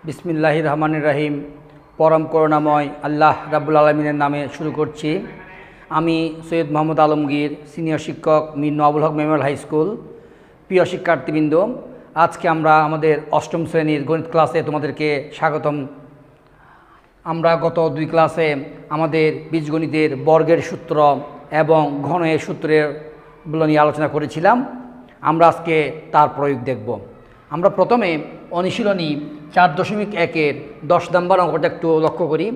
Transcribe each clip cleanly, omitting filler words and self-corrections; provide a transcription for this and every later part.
বিসমিল্লাহির রহমানির রহিম। পরম করুণাময় আল্লাহ রাব্বুল আলামিনের নামে শুরু করছি। আমি সৈয়দ মোহাম্মদ আলমগীর, সিনিয়র শিক্ষক, মীর নওয়াবুল হক মেমোরিয়াল হাই স্কুল। প্রিয় শিক্ষার্থীবৃন্দ, আজকে আমরা আমাদের অষ্টম শ্রেণীর গণিত ক্লাসে তোমাদেরকে স্বাগতম। আমরা গত দুই ক্লাসে আমাদের বীজগণিতের বর্গের সূত্র এবং ঘনের সূত্রগুলো নিয়ে আলোচনা করেছিলাম। আমরা আজকে তার প্রয়োগ দেখব। আমরা প্রথমে অনুশীলনী 4.1-এর 10 নম্বর অঙ্কটা একটু লক্ষ্য করি।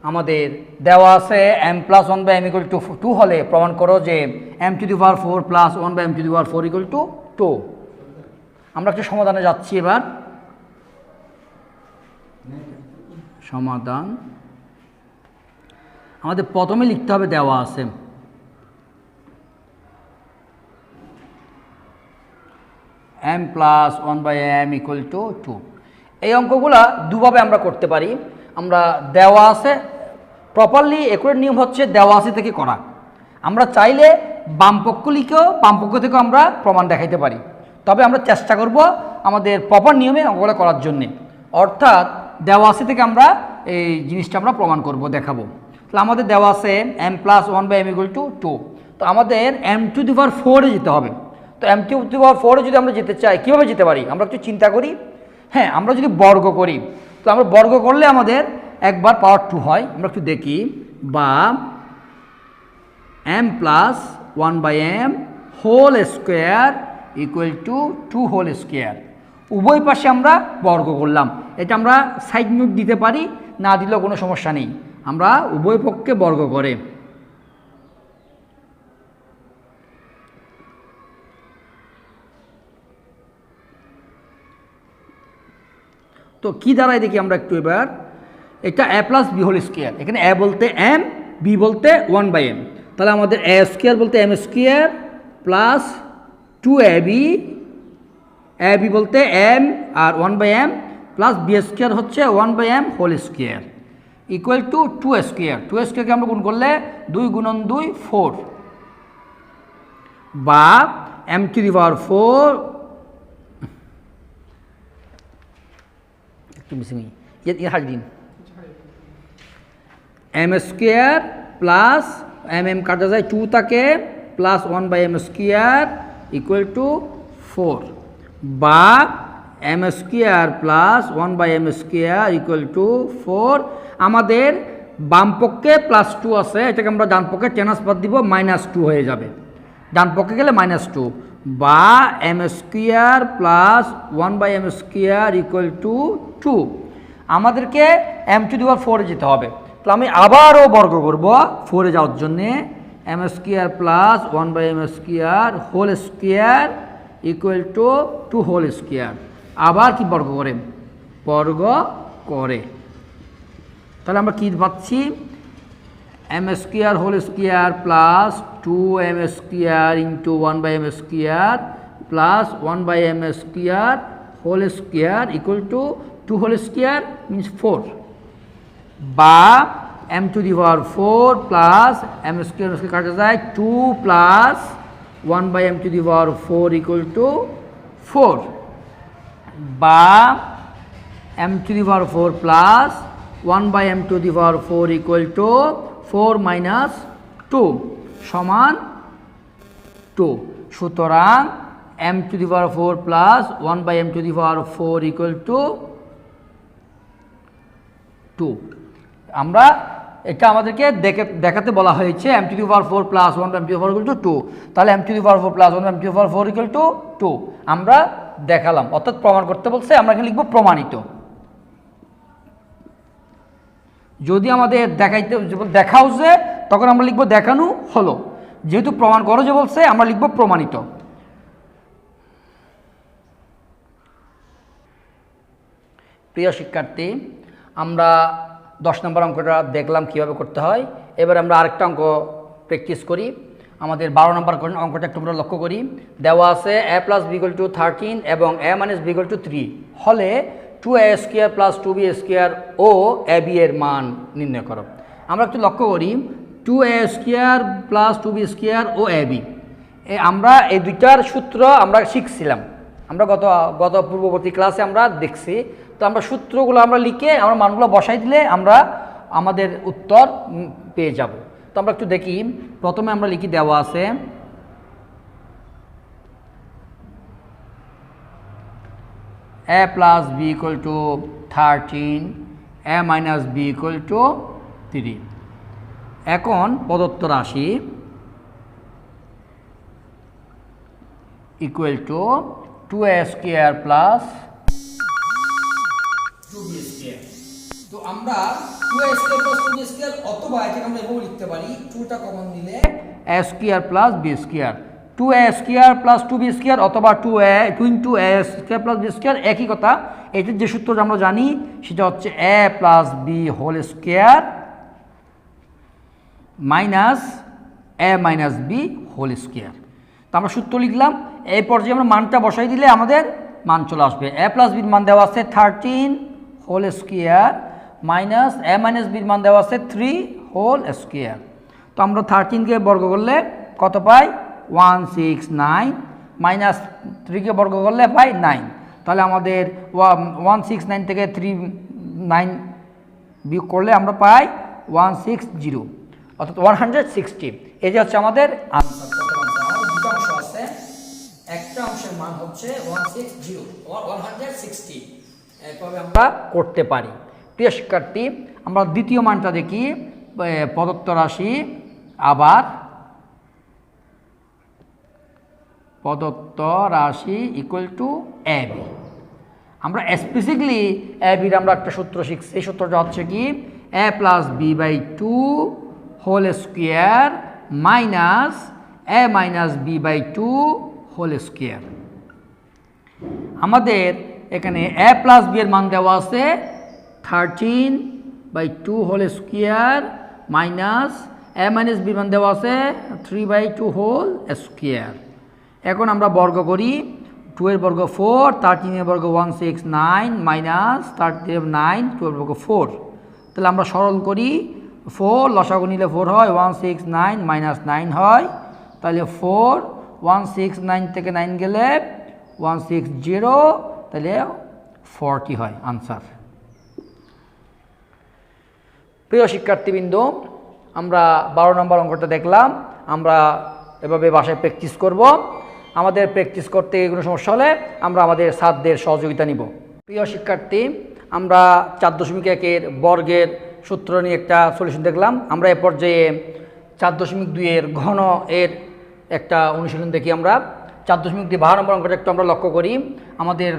আমাদের দেওয়া আছে m+1/m=2 হলে প্রমাণ করো যে m⁴ + 1/m⁴ 2। আমরা একটু সমাধানে যাচ্ছি। এবার সমাধান আমাদের প্রথমে লিখতে হবে, দেওয়া আছে m+1/m=2। এই অঙ্কগুলা দুভাবে আমরা করতে পারি। আমরা দেওয়া আছে প্রপারলি একুরেট নিয়ম হচ্ছে দেওয়া আছে থেকে করা। আমরা চাইলে বামপক্ষ লিখেও বামপক্ষ থেকেও আমরা প্রমাণ দেখাইতে পারি, তবে আমরা চেষ্টা করব আমাদের প্রপার নিয়মে অঙ্কগুলো করার জন্যে। অর্থাৎ দেওয়া আছে থেকে আমরা এই জিনিসটা আমরা প্রমাণ করব, দেখাবো। তাহলে আমাদের দেওয়া আছে m+1/m=2। তো আমাদের m⁴ যেতে হবে। তো m⁴ যদি আমরা যেতে চাই, কীভাবে যেতে পারি আমরা একটু চিন্তা করি। হ্যাঁ, আমরা যদি বর্গ করি, তো আমরা বর্গ করলে আমাদের একবার পাওয়ার 2 হয়। আমরা একটু দেখি, বা m+1/m² = 2²। উভয় পাশে আমরা বর্গ করলাম। এটা আমরা সাইড নোট দিতে পারি, না দিলেও কোনো সমস্যা নেই। আমরা উভয় পক্ষে বর্গ করে তো কি দাঁড়ায় দেখি আমরা একটু। এবার এটা a+b²। এখানে a বলতে m, b বলতে 1/m। তাহলে আমাদের a² বলতে m² প্লাস 2ab, ab বলতে m আর 1/m প্লাস b² হচ্ছে 1/m² = 2²। 2²কে আমরা গুণ করলে 2 × 2 = 4, বা m⁴ m² প্লাস mm কাটা যায় 2 থাকে প্লাস 1/m² = 4, বা m² প্লাস 1/m² = 4। আমাদের বাম পক্ষে +2 আছে, এটাকে আমরা ডান পক্ষে ট্রান্সফার দিব, -2 হয়ে যাবে। ডান পক্ষে গেলে -2, বা m² প্লাস 1/m² = 2। আমাদেরকে m⁴ যেতে হবে। তো আমি আবারও বর্গ করব 4-এ যাওয়ার জন্যে। m² plus 1/m² = 2²। আবার কি বর্গ করে? বর্গ করে। তাহলে আমরা কি পাচ্ছি? m² plus 2m² × 1/m² plus 1/m² = 2² means 4, বা m⁴ প্লাস m² কাটা যায় 2 প্লাস 1/m⁴ = 4, বা m⁴ প্লাস 1/m⁴ = 4 - 2 সমান 2। সুতরাং m⁴ প্লাস 1/m⁴ = 2। আমরা এটা আমাদেরকে দেখাতে বলা হয়েছে m⁴ প্লাস 1/m⁴ = 2। তাহলে m⁴ প্লাস 1/m⁴ = 2 আমরা দেখালাম, অর্থাৎ প্রমাণ করতে বলছে। আমরা এখানে লিখব প্রমাণিত। যদি আমাদের দেখাও যে, তখন আমরা লিখব দেখানো হলো। যেহেতু প্রমাণ করো যে বলছে, আমরা লিখব প্রমাণিত। প্রিয় শিক্ষার্থী, আমরা 10 নম্বর অঙ্কটা দেখলাম কিভাবে করতে হয়। এবার আমরা আরেকটা অঙ্ক প্র্যাকটিস করি। আমাদের 12 নম্বর অঙ্কটা একটু আমরা লক্ষ্য করি। দেওয়া আছে a+b = 13 এবং a - b = 3 হলে 2a² + 2b² ও ab এর মান নির্ণয় করো। আমরা একটু লক্ষ্য করি, 2a² + 2b² ও ab, আমরা এই দুইটার সূত্র আমরা শিখছিলাম। আমরা গত পূর্ববর্তী ক্লাসে আমরা দেখছি তো আমরা সূত্রগুলো আমরা লিখে আমরা মানগুলো বসাই দিলে আমরা আমাদের উত্তর পেয়ে যাব। তো আমরা একটু দেখি, প্রথমে আমরা লিখি, দেওয়া আছে a plus b equal to 13, a minus b equal to 3। এখন প্রদত্ত রাশি equal to 2a square plus 2b square. তো আমরা 2a square plus 2b square অথবা এটাকে আমরা এভাবে লিখতে পারি, 2টা কমন নিলে a square plus b square, 2a square plus 2b square অথবা 2a square plus b square একই কথা। এটার যে সূত্র আমরা জানি সেটা হচ্ছে a plus b whole square minus a minus b whole square. তো আমরা সূত্র লিখলাম, এই পর্যায়ে আমরা মানটা বসাই দিলে আমাদের মান চলে আসবে। a প্লাস বির মান দেওয়া আছে 13 whole square minus a minus বির মান দেওয়া আছে 3 হোল স্কোয়ার। তো আমরা 13কে বর্গ করলে কত পাই? 169 মাইনাস 3কে বর্গ করলে পাই 9। তাহলে আমাদের 169 থেকে 39 বিয়োগ করলে আমরা পাই 160, অর্থাৎ 160। এই যে হচ্ছে আমাদের আনসার। দুটো অংশ আছে, একটা অংশের মান হচ্ছে 160 এভাবে আমরা করতে পারি। প্রিয় শিক্ষার্থী, আমরা দ্বিতীয় মানটা দেখি, প্রদত্ত রাশি আবার প্রদত্ত রাশি ইকুয়াল টু এ বি। আমরা স্পেসিফিকলি এ বির আমরা একটা সূত্র শিখছি, এই সূত্রটা হচ্ছে কি a plus b by 2 whole square minus a minus b by 2 whole square. আমাদের এখানে a প্লাস বি এর মান দেওয়া আছে 13/2 whole square minus a minus b মান দেওয়া আছে 3/2 হোল স্কোয়ার। এখন আমরা বর্গ করি, 2 এর বর্গ 4, 13 এর বর্গ 169 মাইনাস 9, 2 এর বর্গ 4। তাহলে আমরা সরল করি, 4 লসাগু নিলে 4 হয়, 169 মাইনাস 9 হয়, তাহলে 4 169 থেকে 9 গেলে 160, তাহলে 40 হয় আনসার। প্রিয় শিক্ষার্থীবৃন্দ, আমরা 12 নম্বর অঙ্কটা দেখলাম। আমরা এভাবে বাসায় প্র্যাকটিস করব। আমাদের প্র্যাকটিস করতে কোনো সমস্যা হলে আমরা আমাদের ছাত্রদের সহযোগিতা নিব। প্রিয় শিক্ষার্থী, আমরা 4.1 বর্গের সূত্র নিয়ে একটা সলিউশন দেখলাম। আমরা এ পর্যায়ে 4.2 ঘন এর একটা অনুশীলন দেখি। আমরা 4.2 12 নম্বর অঙ্কটা একটু আমরা লক্ষ্য করি। আমাদের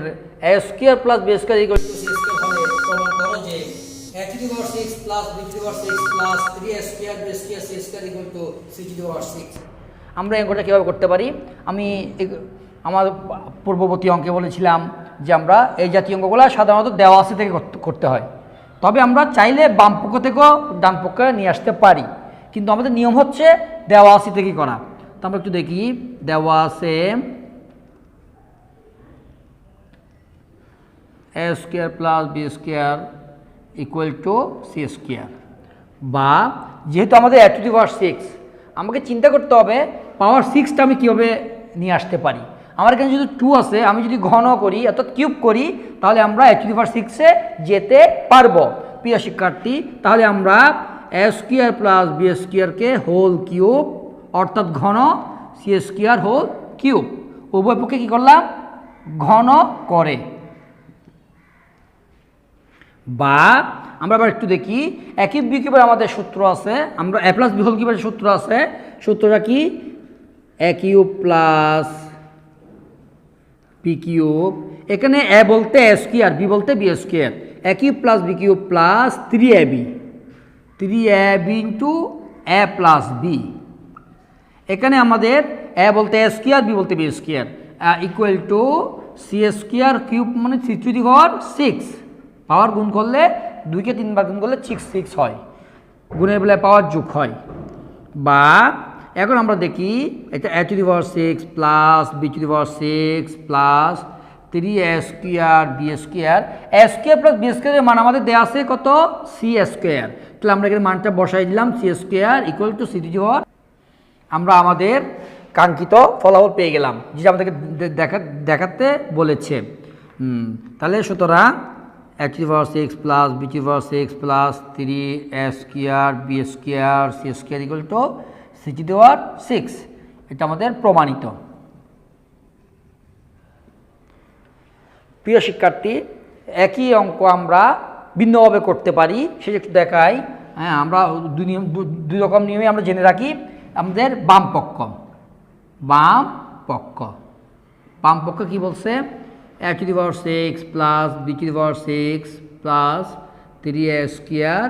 a square plus b square equal to c square হলে প্রমাণ করো যে a to the power 6 plus b to the power 6 plus 3a square b square c square equal to c to the power 6। আমরা এই অঙ্কটা কীভাবে করতে পারি? আমি আমার পূর্ববর্তী অঙ্কে বলেছিলাম যে আমরা এই জাতীয় অঙ্কগুলো সাধারণত দেওয়া আছে থেকে করতে হয়, তবে আমরা চাইলে বাম পক্ষ থেকেও ডান পক্ষে নিয়ে আসতে পারি, কিন্তু আমাদের নিয়ম হচ্ছে দেওয়া আছে থেকে করা। তো আমরা একটু দেখি, দেওয়া আছে a square plus b square equal to c square, বা যেহেতু আমাদের a টু দি পাওয়ার 6, আমাকে চিন্তা করতে হবে পাওয়ার 6টা আমি কীভাবে নিয়ে আসতে পারি। আমার এখানে যদি 2 আছে, আমি যদি ঘন করি অর্থাৎ কিউব করি, তাহলে আমরা a টু দি পাওয়ার 6-এ যেতে পারবো। প্রিয় শিক্ষার্থী, তাহলে আমরা a স্কোয়ার প্লাস বি স্কোয়ারকে হোল কিউব অর্থাৎ ঘন, সি স্কোয়ার হোল কিউব উভয় পক্ষে কী করলাম? ঘন করে। বা আমরা আবার একটু দেখি, a কিউব বি কিউবের আমাদের সূত্র আছে, আমরা a প্লাস বি হোল কিউবের সূত্র আছে। সূত্রটা কি? a cube plus b cube, এখানে a বলতে a স্কোয়ার, বি বলতে b square, a cube plus b cube plus 3ab into a plus b. এখানে আমাদের a বলতে a স্কোয়ার, বি বলতে b square equal to c square cube মানে 3 two the power 6। পাওয়ার গুণ করলে 2কে 3 বার গুণ করলে 6 হয়, গুণের বেলায় পাওয়ার যোগ হয়। বা এখন আমরা দেখি, এটা a to the power 6 plus B to the power 6 plus 3a square B square, a square plus B স্কোয়ারের মান আমাদের দেওয়া আছে কত? C square. তাহলে আমরা এখানে মানটা বসাই দিলাম, C square equal to C to the power. আমরা আমাদের কাঙ্ক্ষিত ফলাফল পেয়ে গেলাম, যেটা আমাদেরকে দেখাতে বলেছে। তাহলে সুতরাং a to the power 6 plus b to the power 6 plus 3a square b square c square equal to c to the power 6। এটা আমাদের প্রমাণিত। প্রিয় শিক্ষার্থী, একই অঙ্ক আমরা ভিন্নভাবে করতে পারি, সেটা একটু দেখাই। হ্যাঁ, আমরা দুই রকম নিয়মে আমরা জেনে রাখি। আমাদের বাম পক্ষ কি বলছে? a to the power 6 plus b to the power 6 plus 3a square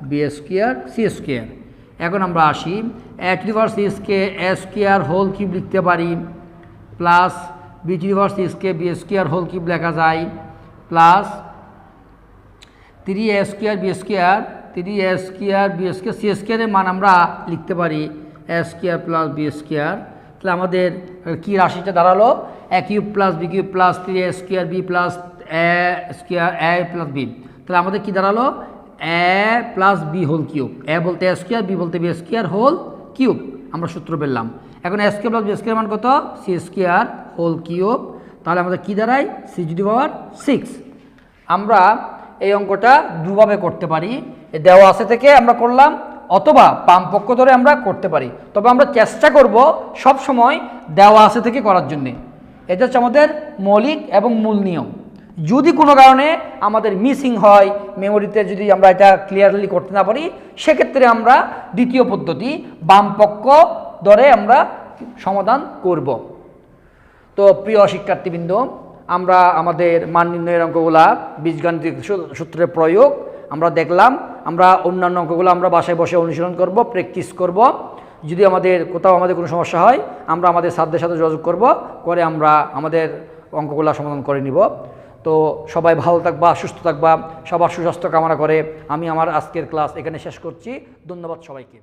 b square c square। এখন আমরা আসি, a to the power 6 কে a square হোল কিউব লিখতে পারি, plus b to the power 6 কে b square হোল কিউব লেখা যায়, plus 3a square b square c স্কোয়ারের মান আমরা লিখতে পারি a square plus b square। তাহলে আমাদের কি রাশিটা দাঁড়ালো? a cube plus b cube plus 3a square b plus a square a plus b। তাহলে আমাদের কি দাঁড়ালো? a plus b whole cube, a বলতে a স্কোয়ার, b বলতে b স্কোয়ার হোল কিউব। আমরা সূত্র পেলাম। এখন a square plus b square মান কত? c square whole cube. তাহলে আমাদের কি দাঁড়ায়? c to the power 6। আমরা এই অঙ্কটা দুভাবে করতে পারি, দেওয়া আছে থেকে আমরা করলাম, অথবা বাম পক্ষ ধরে আমরা করতে পারি। তবে আমরা চেষ্টা করব সব সময় দেওয়া আছে থেকে করার জন্যে। এটা হচ্ছে আমাদের মৌলিক এবং মূল নিয়ম। যদি কোনো কারণে আমাদের মিসিং হয়, মেমোরিতে যদি আমরা এটা ক্লিয়ারলি করতে না পারি, সেক্ষেত্রে আমরা দ্বিতীয় পদ্ধতি বাম পক্ষ ধরে আমরা সমাধান করব। তো প্রিয় শিক্ষার্থীবৃন্দ, আমরা আমাদের মান নির্ণয়ের অঙ্কগুলা বীজগাণিতিক সূত্রের প্রয়োগ আমরা দেখলাম। আমরা অন্যান্য অঙ্কগুলো আমরা বাসায় বসে অনুশীলন করব, প্র্যাকটিস করব। যদি কোথাও আমাদের কোনো সমস্যা হয়, আমরা আমাদের স্যারদের সাথে যোগাযোগ করব, করে আমরা আমাদের অঙ্কগুলো সমাধান করে নিব। তো সবাই ভালো থাকবা, সুস্থ থাকবা, সবার সুস্বাস্থ্য কামনা করে আমি আমার আজকের ক্লাস এখানে শেষ করছি। ধন্যবাদ সবাইকে।